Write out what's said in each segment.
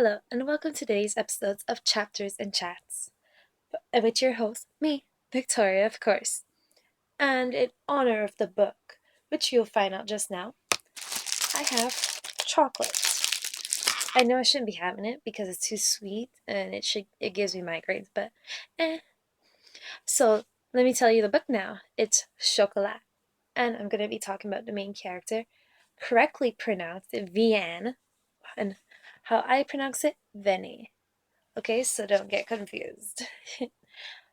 Hello, and welcome to today's episodes of Chapters and Chats, with your host, me, Victoria, of course. And in honor of the book, which you'll find out just now, I have chocolate. I know I shouldn't be having it because it's too sweet and it gives me migraines, but eh. So let me tell you the book now. It's Chocolat, and I'm gonna be talking about the main character, correctly pronounced Vianne, and how I pronounce it, Vianne. Okay, so don't get confused.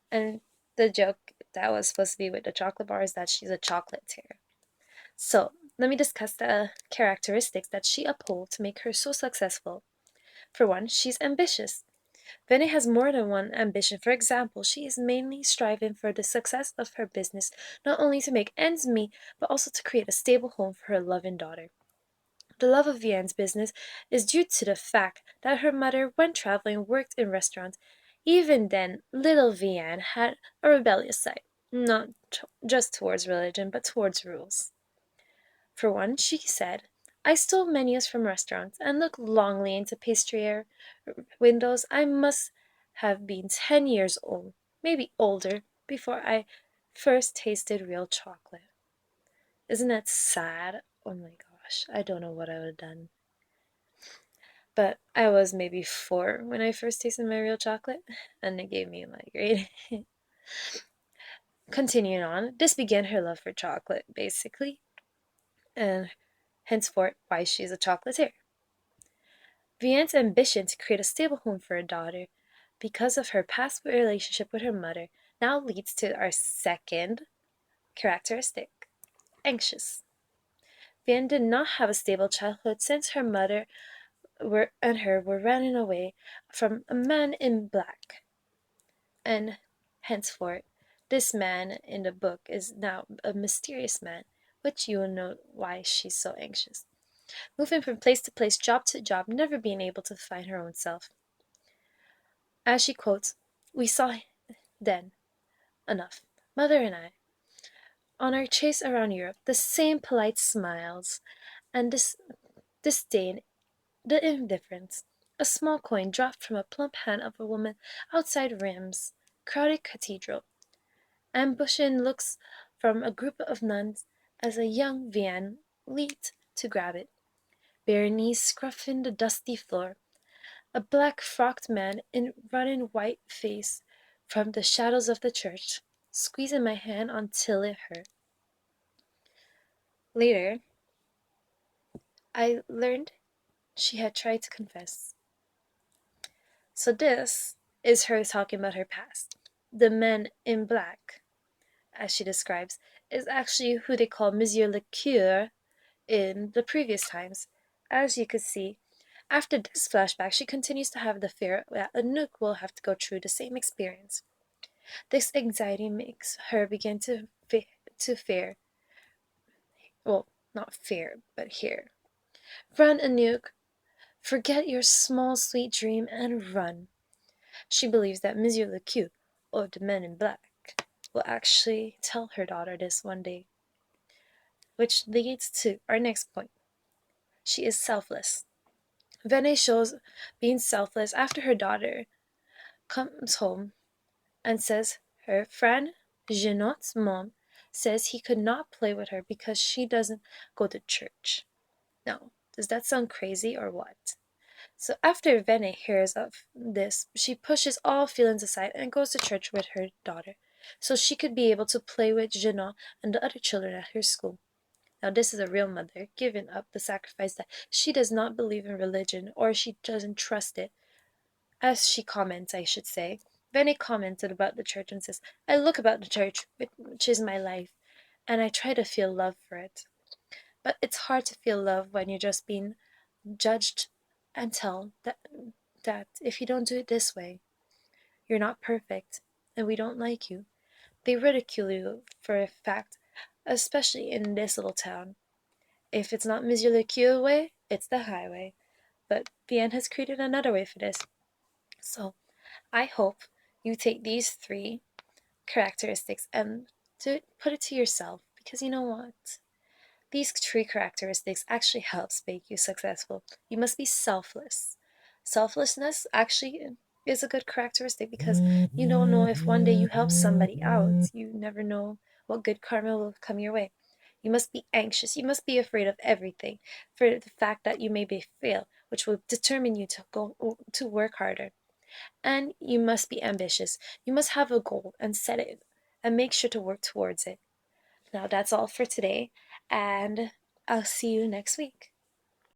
And the joke that was supposed to be with the chocolate bar is that she's a chocolatier. So let me discuss the characteristics that she upholds to make her so successful. For one, she's ambitious. Vinny has more than one ambition. For example, she is mainly striving for the success of her business, not only to make ends meet, but also to create a stable home for her loving daughter. The love of Vianne's business is due to the fact that her mother, when traveling, worked in restaurants. Even then, little Vianne had a rebellious side, not just towards religion, but towards rules. For one, she said, I stole menus from restaurants and looked longingly into pastry windows. I must have been 10 years old, maybe older, before I first tasted real chocolate. Isn't that sad? Oh my gosh, I don't know what I would have done. But I was maybe 4 when I first tasted my real chocolate, and it gave me a migraine. Continuing on, this began her love for chocolate, basically, and henceforth why she's a chocolatier. Vianne's ambition to create a stable home for her daughter, because of her past relationship with her mother, now leads to our second characteristic, anxious. Vianne did not have a stable childhood since her mother and her were running away from a man in black. And henceforth, this man in the book is now a mysterious man, which you will know why she's so anxious. Moving from place to place, job to job, never being able to find her own self. As she quotes, we saw then, enough, mother and I, on our chase around Europe, the same polite smiles and disdain, the indifference. A small coin dropped from a plump hand of a woman outside Rheims' crowded cathedral. Ambushing looks from a group of nuns as a young Vianne leaped to grab it, bare knees scruffing the dusty floor. A black-frocked man in running white face from the shadows of the church, squeezing my hand until it hurt. Later, I learned she had tried to confess. So this is her talking about her past. The man in black, as she describes, is actually who they call Monsieur le Cure in the previous times. As you could see, after this flashback, she continues to have the fear that Anouk will have to go through the same experience. This anxiety makes her begin to fear. Well, not fear, but hear. Run, Anouk! Forget your small sweet dream and run. She believes that Monsieur le Cure, or the man in black, will actually tell her daughter this one day. Which leads to our next point. She is selfless. Vianne shows being selfless after her daughter comes home and says her friend Jeanotte's mom says he could not play with her because she doesn't go to church. Now, does that sound crazy or what? So after Vianne hears of this, she pushes all feelings aside and goes to church with her daughter, so she could be able to play with Jeanot and the other children at her school. Now, this is a real mother giving up the sacrifice that she does not believe in religion or she doesn't trust it. As she comments, I should say, Vianne commented about the church and says, I look about the church, which is my life, and I try to feel love for it. But it's hard to feel love when you're just being judged and told that if you don't do it this way, you're not perfect and we don't like you. They ridicule you for a fact, especially in this little town. If it's not Monsieur le Cure way, it's the highway. But Vianne has created another way for this. So I hope you take these 3 characteristics and to put it to yourself, because you know what? These 3 characteristics actually helps make you successful. You must be selfless. Selflessness actually is a good characteristic because you don't know if one day you help somebody out. You never know what good karma will come your way. You must be anxious. You must be afraid of everything for the fact that you may fail, which will determine you to go to work harder. And you must be ambitious. You must have a goal and set it and make sure to work towards it. Now that's all for today, and I'll see you next week.